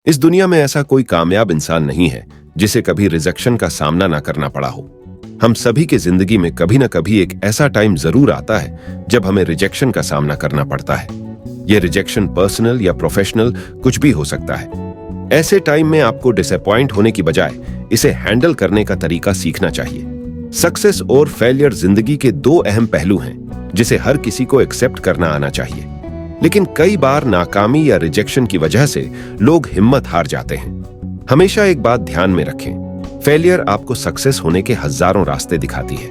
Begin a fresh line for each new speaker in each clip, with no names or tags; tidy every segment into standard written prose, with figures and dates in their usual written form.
इस दुनिया में ऐसा कोई कामयाब इंसान नहीं है जिसे कभी रिजेक्शन का सामना ना करना पड़ा हो। हम सभी के जिंदगी में कभी ना कभी एक ऐसा टाइम जरूर आता है जब हमें रिजेक्शन का सामना करना पड़ता है। यह रिजेक्शन पर्सनल या प्रोफेशनल कुछ भी हो सकता है। ऐसे टाइम में आपको डिसअपॉइंट होने की बजाय इसे हैंडल करने का तरीका सीखना चाहिए। सक्सेस और फेलियर जिंदगी के दो अहम पहलू हैं जिसे हर किसी को एक्सेप्ट करना आना चाहिए। लेकिन कई बार नाकामी या रिजेक्शन की वजह से लोग हिम्मत हार जाते हैं। हमेशा एक बात ध्यान में रखें, फेलियर आपको सक्सेस होने के हजारों रास्ते दिखाती है।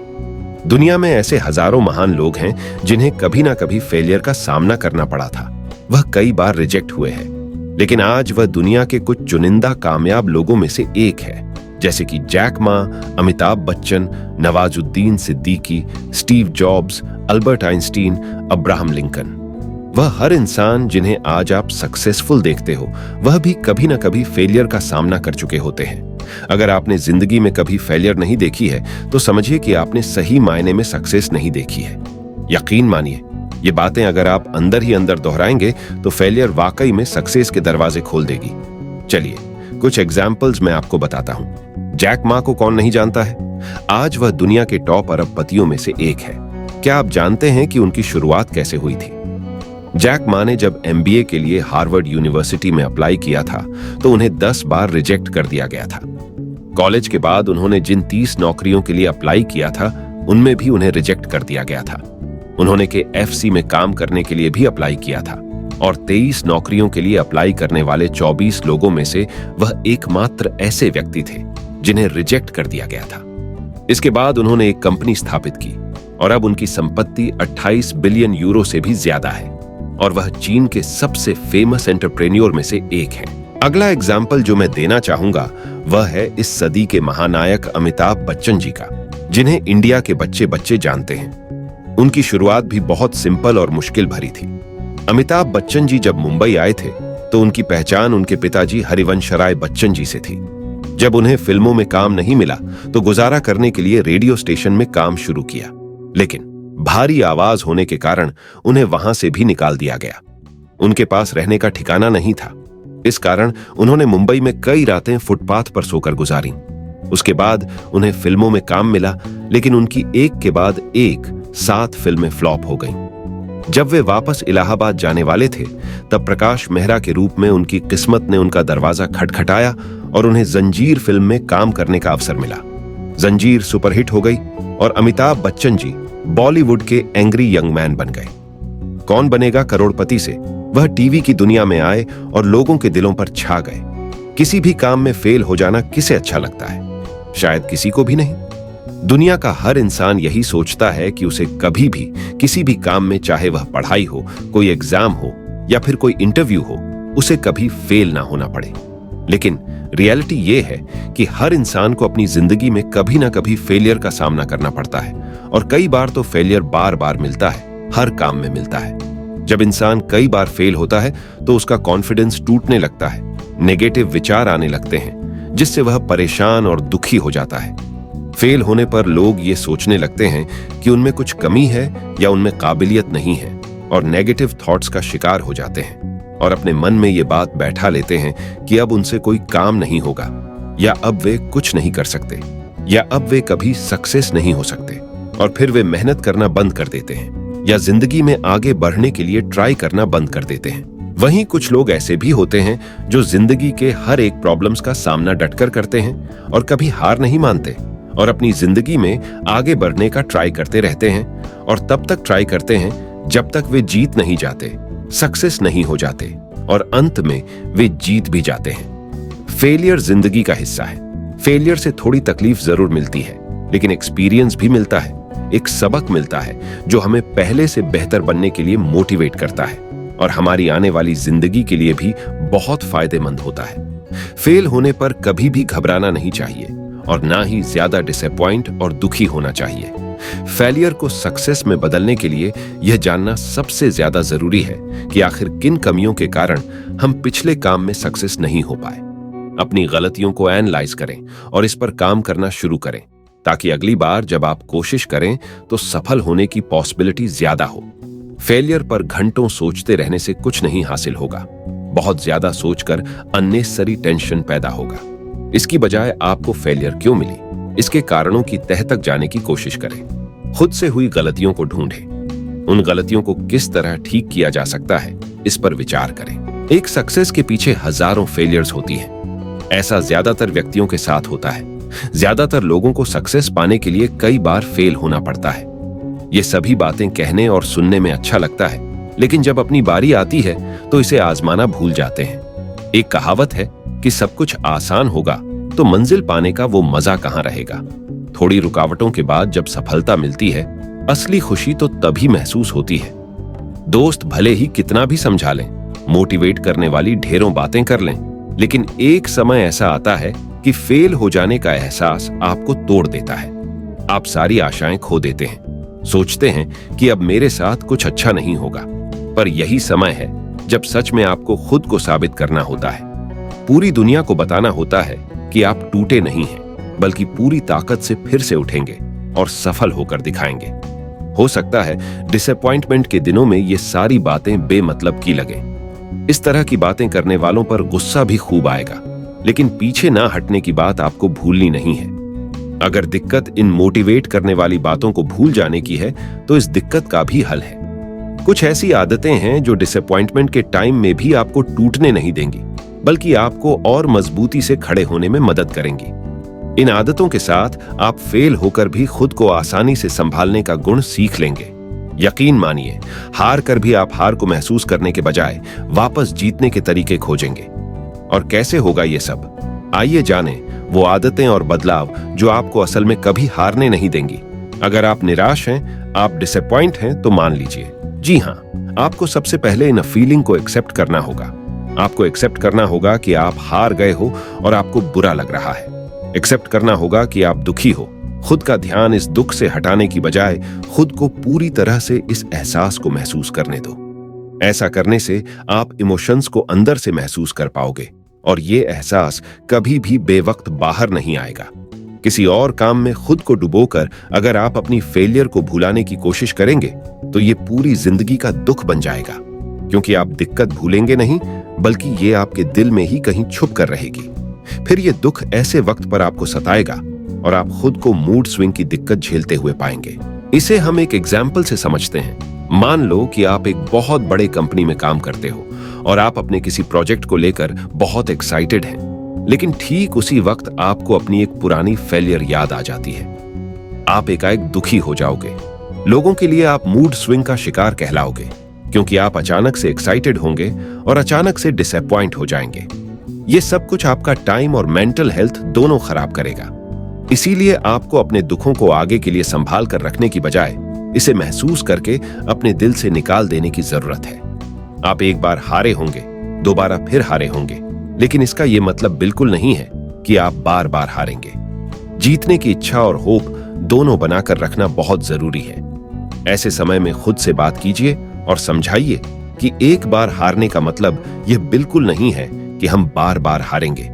दुनिया में ऐसे हजारों महान लोग हैं जिन्हें कभी ना कभी फेलियर का सामना करना पड़ा था। वह कई बार रिजेक्ट हुए हैं, लेकिन आज वह दुनिया के कुछ चुनिंदा कामयाब लोगों में से एक है, जैसे कि Jack Ma, Amitabh Bachchan, Nawazuddin Siddiqui, Steve Jobs, Albert Einstein, Abraham Lincoln. वह हर इंसान जिन्हें आज आप सक्सेसफुल देखते हो, वह भी कभी ना कभी फेलियर का सामना कर चुके होते हैं। अगर आपने जिंदगी में कभी फेलियर नहीं देखी है तो समझिए कि आपने सही मायने में सक्सेस नहीं देखी है। यकीन मानिए, ये बातें अगर आप अंदर ही अंदर दोहराएंगे तो फेलियर वाकई में सक्सेस के दरवाजे खोल देगी। चलिए कुछ एग्जाम्पल्स मैं आपको बताता हूं। जैक मा को कौन नहीं जानता है? आज वह दुनिया के टॉप अरबपतियों में से एक है। क्या आप जानते हैं कि उनकी शुरुआत कैसे हुई थी? जैक मा ने जब MBA के लिए हार्वर्ड यूनिवर्सिटी में अप्लाई किया था तो उन्हें 10 बार रिजेक्ट कर दिया गया था। कॉलेज के बाद उन्होंने जिन 30 नौकरियों के लिए अप्लाई किया था उनमें भी उन्हें रिजेक्ट कर दिया गया था। उन्होंने KFC में काम करने के लिए भी अप्लाई किया था और 23 नौकरियों के लिए अप्लाई करने वाले 24 लोगों में से वह एकमात्र ऐसे व्यक्ति थे जिन्हें रिजेक्ट कर दिया गया था। इसके बाद उन्होंने एक कंपनी स्थापित की और अब उनकी संपत्ति 28 बिलियन यूरो से भी ज्यादा है और वह चीन के सबसे फेमस एंटरप्रेन्योर में से एक है। अगला एग्जाम्पल जो मैं देना चाहूंगा वह है इस सदी के महानायक अमिताभ बच्चन जी का, जिन्हें इंडिया के बच्चे बच्चे जानते हैं। उनकी शुरुआत भी बहुत सिंपल और मुश्किल भरी थी। अमिताभ बच्चन जी जब मुंबई आए थे तो उनकी पहचान उनके पिताजी हरिवंशराय बच्चन जी से थी। जब उन्हें फिल्मों में काम नहीं मिला तो गुजारा करने के लिए रेडियो स्टेशन में काम शुरू किया, लेकिन भारी आवाज होने के कारण उन्हें वहां से भी निकाल दिया गया। उनके पास रहने का ठिकाना नहीं था, इस कारण उन्होंने मुंबई में कई रातें फुटपाथ पर सोकर गुजारी। उसके बाद उन्हें फिल्मों में काम मिला, लेकिन उनकी एक के बाद एक 7 फिल्में फ्लॉप हो गईं। जब वे वापस इलाहाबाद जाने वाले थे तब प्रकाश मेहरा के रूप में उनकी किस्मत ने उनका दरवाजा खटखटाया और उन्हें जंजीर फिल्म में काम करने का अवसर मिला। जंजीर सुपरहिट हो गई और अमिताभ बच्चन जी बॉलीवुड के एंग्री यंग मैन बन गए। कौन बनेगा करोड़पति से वह टीवी की दुनिया में आए और लोगों के दिलों पर छा गए। किसी भी काम में फेल हो जाना किसे अच्छा लगता है? शायद किसी को भी नहीं। दुनिया का हर इंसान यही सोचता है कि उसे कभी भी किसी भी काम में, चाहे वह पढ़ाई हो, कोई एग्जाम हो या फिर कोई इंटरव्यू हो, उसे कभी फेल ना होना पड़े। लेकिन रियलिटी ये है कि हर इंसान को अपनी जिंदगी में कभी ना कभी फेलियर का सामना करना पड़ता है और कई बार तो फेलियर बार बार मिलता है, हर काम में मिलता है। जब इंसान कई बार फेल होता है तो उसका कॉन्फिडेंस टूटने लगता है, नेगेटिव विचार आने लगते हैं जिससे वह परेशान और दुखी हो जाता है। फेल होने पर लोग ये सोचने लगते हैं कि उनमें कुछ कमी है या उनमें काबिलियत नहीं है और नेगेटिव थॉट्स का शिकार हो जाते हैं और अपने मन में ये बात बैठा लेते हैं कि अब उनसे कोई काम नहीं होगा, या अब वे कुछ नहीं कर सकते, या अब वे कभी सक्सेस नहीं हो सकते, और फिर वे मेहनत करना बंद कर देते हैं या जिंदगी में आगे बढ़ने के लिए ट्राई करना बंद कर देते हैं। वहीं कुछ लोग ऐसे भी होते हैं जो जिंदगी के हर एक प्रॉब्लम्स का सामना डटकर करते हैं और कभी हार नहीं मानते और अपनी जिंदगी में आगे बढ़ने का ट्राई करते रहते हैं और तब तक ट्राई करते हैं जब तक वे जीत नहीं जाते, सक्सेस नहीं हो जाते और अंत में वे जीत भी जाते हैं। फेलियर जिंदगी का हिस्सा है। फेलियर से थोड़ी तकलीफ जरूर मिलती है, लेकिन एक्सपीरियंस भी मिलता है, एक सबक मिलता है जो हमें पहले से बेहतर बनने के लिए मोटिवेट करता है और हमारी आने वाली जिंदगी के लिए भी बहुत फायदेमंद होता है। फेल होने पर कभी भी घबराना नहीं चाहिए और ना ही ज्यादा डिसअपॉइंट और दुखी होना चाहिए। फेलियर को सक्सेस में बदलने के लिए यह जानना सबसे ज्यादा जरूरी है कि आखिर किन कमियों के कारण हम पिछले काम में सक्सेस नहीं हो पाए। अपनी गलतियों को एनालाइज करें और इस पर काम करना शुरू करें ताकि अगली बार जब आप कोशिश करें तो सफल होने की पॉसिबिलिटी ज्यादा हो। फेलियर पर घंटों सोचते रहने से कुछ नहीं हासिल होगा। बहुत ज्यादा सोचकर अननेसेसरी टेंशन पैदा होगा। इसकी बजाय आपको फेलियर क्यों मिली, इसके कारणों की तह तक जाने की कोशिश करें। खुद से हुई गलतियों को ढूंढें। उन गलतियों को किस तरह ठीक किया जा सकता है, इस पर विचार करें। एक सक्सेस के पीछे हजारों फेलियर्स होती हैं। ऐसा ज्यादातर व्यक्तियों के साथ होता है। ज्यादातर लोगों को सक्सेस पाने के लिए कई बार फेल होना पड़ता है। ये सभी बातें कहने और सुनने में अच्छा लगता है, लेकिन जब अपनी बारी आती है तो इसे आजमाना भूल जाते हैं। एक कहावत है कि सब कुछ आसान होगा तो मंजिल पाने का वो मजा कहां रहेगा। थोड़ी रुकावटों के बाद जब सफलता मिलती है, असली खुशी तो तभी महसूस होती है। दोस्त भले ही कितना भी समझा लें, मोटिवेट करने वाली ढेरों बातें कर लें, लेकिन एक समय ऐसा आता है कि फेल हो जाने का एहसास आपको तोड़ देता है। आप सारी आशाएं खो देते हैं, सोचते हैं कि अब मेरे साथ कुछ अच्छा नहीं होगा। पर यही समय है जब सच में आपको खुद को साबित करना होता है। पूरी दुनिया को बताना होता है कि आप टूटे नहीं हैं, बल्कि पूरी ताकत से फिर से उठेंगे और सफल होकर दिखाएंगे। हो सकता है डिसअपॉइंटमेंट के दिनों में ये सारी बातें बेमतलब की लगें। इस तरह की बातें करने वालों पर गुस्सा भी खूब आएगा, लेकिन पीछे ना हटने की बात आपको भूलनी नहीं है। अगर दिक्कत इन मोटिवेट करने वाली बातों को भूल जाने की है, तो इस दिक्कत का भी हल है। कुछ ऐसी आदतें हैं जो डिसअपॉइंटमेंट के टाइम में भी आपको टूटने नहीं देंगी, बल्कि आपको और मजबूती से खड़े होने में मदद करेंगी। इन आदतों के साथ आप फेल होकर भी खुद को आसानी से संभालने का गुण सीख लेंगे। यकीन मानिए, हार कर भी आप हार को महसूस करने के बजाय वापस जीतने के तरीके खोजेंगे। और कैसे होगा ये सब? आइए जानें वो आदतें और बदलाव जो आपको असल में कभी हारने नहीं देंगी। अगर आप निराश हैं, आप डिसअपॉइंट हैं, तो मान लीजिए, जी हाँ, आपको सबसे पहले इन फीलिंग को एक्सेप्ट करना होगा। आपको एक्सेप्ट करना होगा कि आप हार गए हो और आपको बुरा लग रहा है। एक्सेप्ट करना होगा कि आप दुखी हो। खुद का ध्यान इस दुख से हटाने की बजाय खुद को पूरी तरह से इस एहसास को महसूस करने दो। ऐसा करने से आप इमोशंस को अंदर से महसूस कर पाओगे और ये एहसास कभी भी बेवक्त बाहर नहीं आएगा। किसी और काम में खुद को डुबोकर अगर आप अपनी फेलियर को भुलाने की कोशिश करेंगे, तो ये पूरी जिंदगी का दुख बन जाएगा, क्योंकि आप दिक्कत भूलेंगे नहीं, बल्कि ये आपके दिल में ही कहीं छुप कर रहेगी। फिर ये दुख ऐसे वक्त पर आपको सताएगा और आप खुद को मूड स्विंग की दिक्कत झेलते हुए पाएंगे। इसे हम एक एग्जाम्पल से समझते हैं। मान लो कि आप एक बहुत बड़े कंपनी में काम करते हो और आप अपने किसी प्रोजेक्ट को लेकर बहुत एक्साइटेड हैं, लेकिन ठीक उसी वक्त आपको अपनी एक पुरानी फेलियर याद आ जाती है। आप एकाएक दुखी हो जाओगे। लोगों के लिए आप मूड स्विंग का शिकार कहलाओगे, क्योंकि आप अचानक से एक्साइटेड होंगे और अचानक से डिसअपॉइंट हो जाएंगे। ये सब कुछ आपका टाइम और मेंटल हेल्थ दोनों खराब करेगा। इसीलिए आपको अपने दुखों को आगे के लिए संभाल कर रखने की बजाय इसे महसूस करके अपने दिल से निकाल देने की जरूरत है। आप एक बार हारे होंगे, दोबारा फिर हारे होंगे, लेकिन इसका यह मतलब बिल्कुल नहीं है कि आप बार बार हारेंगे। जीतने की इच्छा और होप दोनों बनाकर रखना बहुत जरूरी है। ऐसे समय में खुद से बात कीजिए और समझाइए कि एक बार हारने का मतलब यह बिल्कुल नहीं है कि हम बार बार हारेंगे।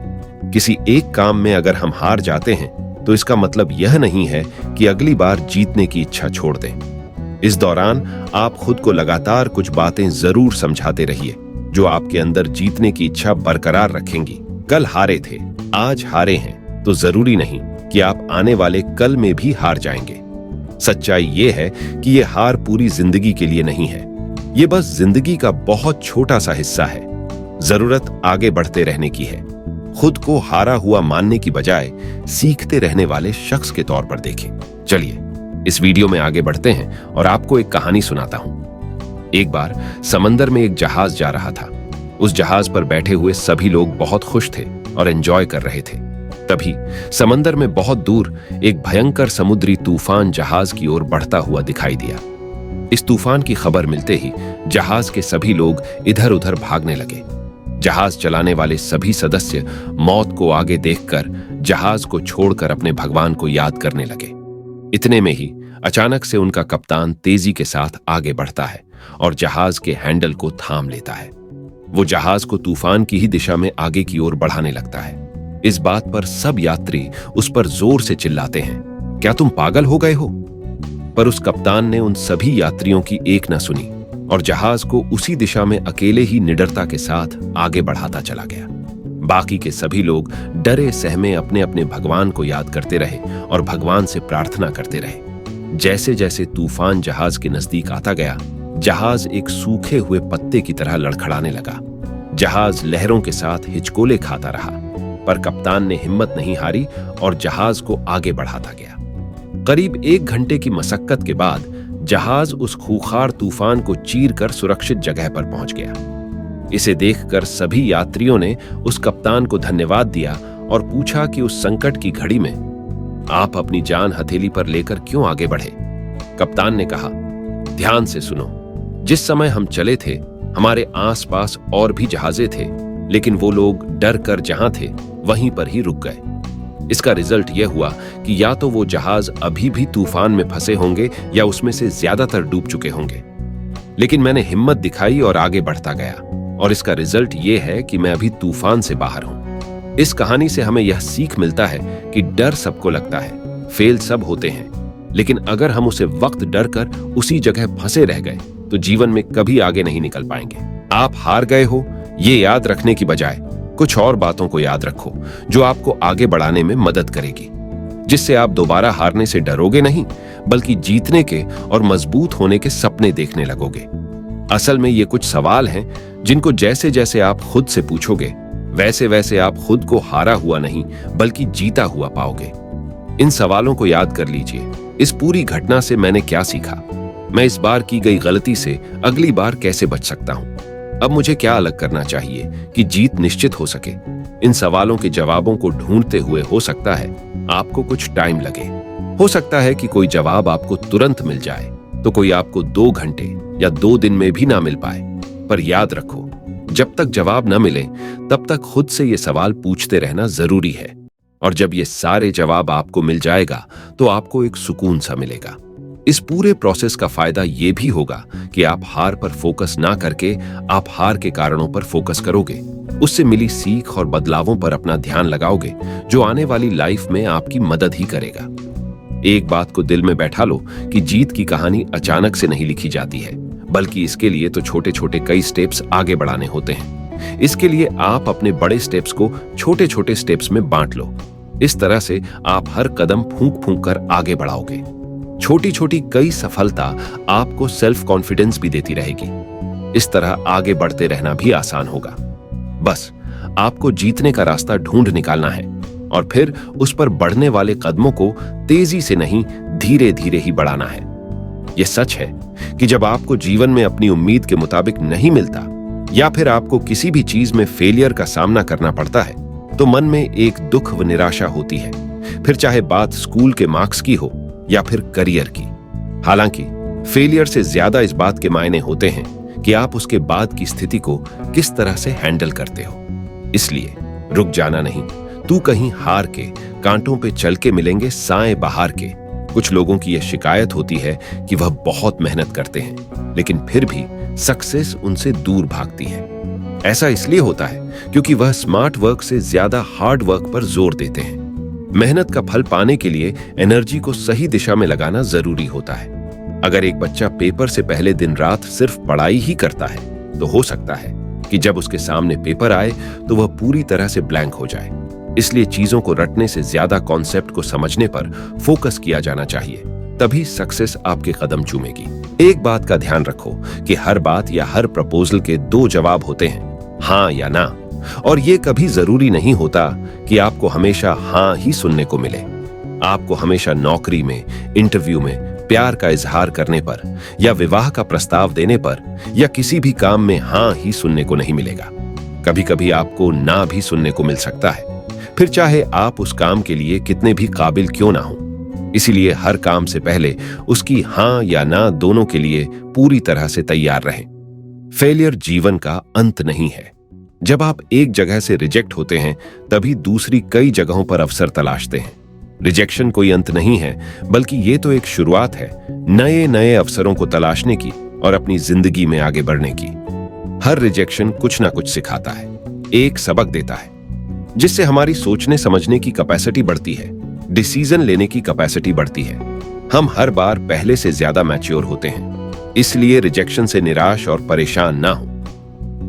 किसी एक काम में अगर हम हार जाते हैं, तो इसका मतलब यह नहीं है कि अगली बार जीतने की इच्छा छोड़ दें। इस दौरान आप खुद को लगातार कुछ बातें जरूर समझाते रहिए जो आपके अंदर जीतने की इच्छा बरकरार रखेंगी। कल हारे थे, आज हारे हैं, तो जरूरी नहीं कि आप आने वाले कल में भी हार जाएंगे। सच्चाई ये है कि ये हार पूरी जिंदगी के लिए नहीं है, ये बस जिंदगी का बहुत छोटा सा हिस्सा है। जरूरत आगे बढ़ते रहने की है। खुद को हारा हुआ मानने की बजाय सीखते रहने वाले शख्स के तौर पर देखें। चलिए इस वीडियो में आगे बढ़ते हैं और आपको एक कहानी सुनाता हूं। एक बार समंदर में एक जहाज जा रहा था। उस जहाज पर बैठे हुए सभी लोग बहुत खुश थे और एंजॉय कर रहे थे। तभी समंदर में बहुत दूर एक भयंकर समुद्री तूफान जहाज की ओर बढ़ता हुआ दिखाई दिया। इस तूफान की खबर मिलते ही जहाज के सभी लोग इधर उधर भागने लगे। जहाज चलाने वाले सभी सदस्य मौत को आगे देखकर जहाज को छोड़कर अपने भगवान को याद करने लगे। इतने में ही अचानक से उनका कप्तान तेजी के साथ आगे बढ़ता है और जहाज के हैंडल को थाम लेता है। वो जहाज को तूफान की ही दिशा में आगे की ओर बढ़ाने लगता है। इस बात पर सब यात्री उस पर जोर से चिल्लाते हैं, क्या तुम पागल हो गए हो? पर उस कप्तान ने उन सभी यात्रियों की एक न सुनी। और जहाज को उसी दिशा में अकेले ही निडरता के साथ आगे बढ़ाता चला गया। बाकी के सभी लोग डरे सहमे अपने अपने भगवान को याद करते रहे और भगवान से प्रार्थना करते रहे। जैसे जैसे तूफान जहाज के नजदीक आता गया, जहाज एक सूखे हुए पत्ते की तरह लड़खड़ाने लगा। जहाज लहरों के साथ हिचकोले खाता रहा, पर कप्तान ने हिम्मत नहीं हारी और जहाज को आगे बढ़ाता गया। करीब 1 घंटे की मशक्कत के बाद जहाज उस खूंखार तूफान को चीरकर सुरक्षित जगह पर पहुंच गया। इसे देखकर सभी यात्रियों ने उस कप्तान को धन्यवाद दिया और पूछा कि उस संकट की घड़ी में आप अपनी जान हथेली पर लेकर क्यों आगे बढ़े। कप्तान ने कहा, ध्यान से सुनो, जिस समय हम चले थे हमारे आसपास और भी जहाजे थे, लेकिन वो लोग डर कर जहां थे वहीं पर ही रुक गए। इसका रिजल्ट यह हुआ कि या तो वो जहाज अभी भी तूफान में फंसे होंगे या उसमें से ज्यादातर डूब चुके होंगे। लेकिन मैंने हिम्मत दिखाई और आगे बढ़ता गया, और इसका रिजल्ट ये है कि मैं अभी तूफान से बाहर हूं। इस कहानी से हमें यह सीख मिलता है कि डर सबको लगता है, फेल सब होते हैं, लेकिन अगर हम उसे वक्त डर कर उसी जगह फंसे रह गए तो जीवन में कभी आगे नहीं निकल पाएंगे। आप हार गए हो ये याद रखने की बजाय कुछ और बातों को याद रखो जो आपको आगे बढ़ाने में मदद करेगी, जिससे आप दोबारा हारने से डरोगे नहीं, बल्कि जीतने के और मजबूत होने के सपने देखने लगोगे। असल में ये कुछ सवाल हैं जिनको जैसे जैसे आप खुद से पूछोगे, वैसे वैसे आप खुद को हारा हुआ नहीं बल्कि जीता हुआ पाओगे। इन सवालों को याद कर लीजिए। इस पूरी घटना से मैंने क्या सीखा? मैं इस बार की गई गलती से अगली बार कैसे बच सकता हूं? अब मुझे क्या अलग करना चाहिए कि जीत निश्चित हो सके? इन सवालों के जवाबों को ढूंढते हुए हो सकता है आपको कुछ टाइम लगे। हो सकता है कि कोई जवाब आपको तुरंत मिल जाए, तो कोई आपको 2 घंटे या 2 दिन में भी ना मिल पाए। पर याद रखो, जब तक जवाब न मिले तब तक खुद से ये सवाल पूछते रहना जरूरी है। और जब ये सारे जवाब आपको मिल जाएगा तो आपको एक सुकून सा मिलेगा। इस पूरे प्रोसेस का फायदा ये भी होगा कि आप हार पर फोकस ना करके आप हार के कारणों पर फोकस करोगे। उससे मिली सीख और बदलावों पर अपना ध्यान लगाओगे, जो आने वाली लाइफ में आपकी मदद ही करेगा। एक बात को दिल में बैठा लो कि जीत की कहानी अचानक से नहीं लिखी जाती है, बल्कि इसके लिए तो छोटे छोटे कई स्टेप्स आगे बढ़ाने होते हैं। इसके लिए आप अपने बड़े स्टेप्स को छोटे छोटे स्टेप्स में बांट लो। इस तरह से आप हर कदम फूंक फूंक कर आगे बढ़ाओगे। छोटी छोटी कई सफलता आपको सेल्फ कॉन्फिडेंस भी देती रहेगी। इस तरह आगे बढ़ते रहना भी आसान होगा। बस आपको जीतने का रास्ता ढूंढ निकालना है और फिर उस पर बढ़ने वाले कदमों को तेजी से नहीं, धीरे धीरे ही बढ़ाना है। यह सच है कि जब आपको जीवन में अपनी उम्मीद के मुताबिक नहीं मिलता या फिर आपको किसी भी चीज में फेलियर का सामना करना पड़ता है, तो मन में एक दुख व निराशा होती है। फिर चाहे बात स्कूल के मार्क्स की हो या फिर करियर की। हालांकि फेलियर से ज्यादा इस बात के मायने होते हैं कि आप उसके बाद की स्थिति को किस तरह से हैंडल करते हो। इसलिए रुक जाना नहीं, तू कहीं हार के कांटों पे चल के मिलेंगे साएं बहार के। कुछ लोगों की यह शिकायत होती है कि वह बहुत मेहनत करते हैं, लेकिन फिर भी सक्सेस उनसे दूर भागती है। ऐसा इसलिए होता है क्योंकि वह स्मार्ट वर्क से ज्यादा हार्ड वर्क पर जोर देते हैं। मेहनत का फल पाने के लिए एनर्जी को सही दिशा में लगाना जरूरी होता है। अगर एक बच्चा पेपर से पहले दिन रात सिर्फ पढ़ाई ही करता है, तो हो सकता है कि जब उसके सामने पेपर आए तो वह पूरी तरह से ब्लैंक हो जाए। इसलिए चीजों को रटने से ज्यादा कॉन्सेप्ट को समझने पर फोकस किया जाना चाहिए, तभी सक्सेस आपके कदम चूमेगी। एक बात का ध्यान रखो कि हर बात या हर प्रपोजल के 2 जवाब होते हैं, हाँ या ना। और ये कभी जरूरी नहीं होता कि आपको हमेशा हाँ ही सुनने को मिले। आपको हमेशा नौकरी में, इंटरव्यू में, प्यार का इजहार करने पर या विवाह का प्रस्ताव देने पर या किसी भी काम में हाँ ही सुनने को नहीं मिलेगा। कभी कभी आपको ना भी सुनने को मिल सकता है, फिर चाहे आप उस काम के लिए कितने भी काबिल क्यों ना हो। इसीलिए हर काम से पहले उसकी हाँ या ना दोनों के लिए पूरी तरह से तैयार रहें। फेलियर जीवन का अंत नहीं है। जब आप एक जगह से रिजेक्ट होते हैं, तभी दूसरी कई जगहों पर अवसर तलाशते हैं। रिजेक्शन कोई अंत नहीं है, बल्कि ये तो एक शुरुआत है नए नए अवसरों को तलाशने की और अपनी जिंदगी में आगे बढ़ने की। हर रिजेक्शन कुछ ना कुछ सिखाता है, एक सबक देता है, जिससे हमारी सोचने समझने की कैपेसिटी बढ़ती है, डिसीजन लेने की कैपेसिटी बढ़ती है। हम हर बार पहले से ज्यादा मैच्योर होते हैं। इसलिए रिजेक्शन से निराश और परेशान ना हो।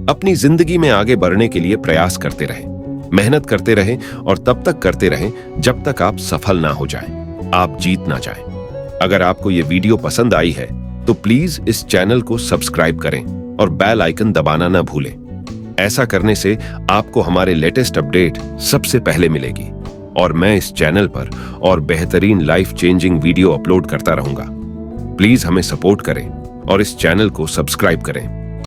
अपनी जिंदगी में आगे बढ़ने के लिए प्रयास करते रहें, मेहनत करते रहें और तब तक करते रहें जब तक आप सफल ना हो जाएं, आप जीत ना जाएं। अगर आपको ये वीडियो पसंद आई है तो प्लीज इस चैनल को सब्सक्राइब करें और बेल आइकन दबाना ना भूलें। ऐसा करने से आपको हमारे लेटेस्ट अपडेट सबसे पहले मिलेगी और मैं इस चैनल पर और बेहतरीन लाइफ चेंजिंग वीडियो अपलोड करता रहूंगा। प्लीज हमें सपोर्ट करें और इस चैनल को सब्सक्राइब करें।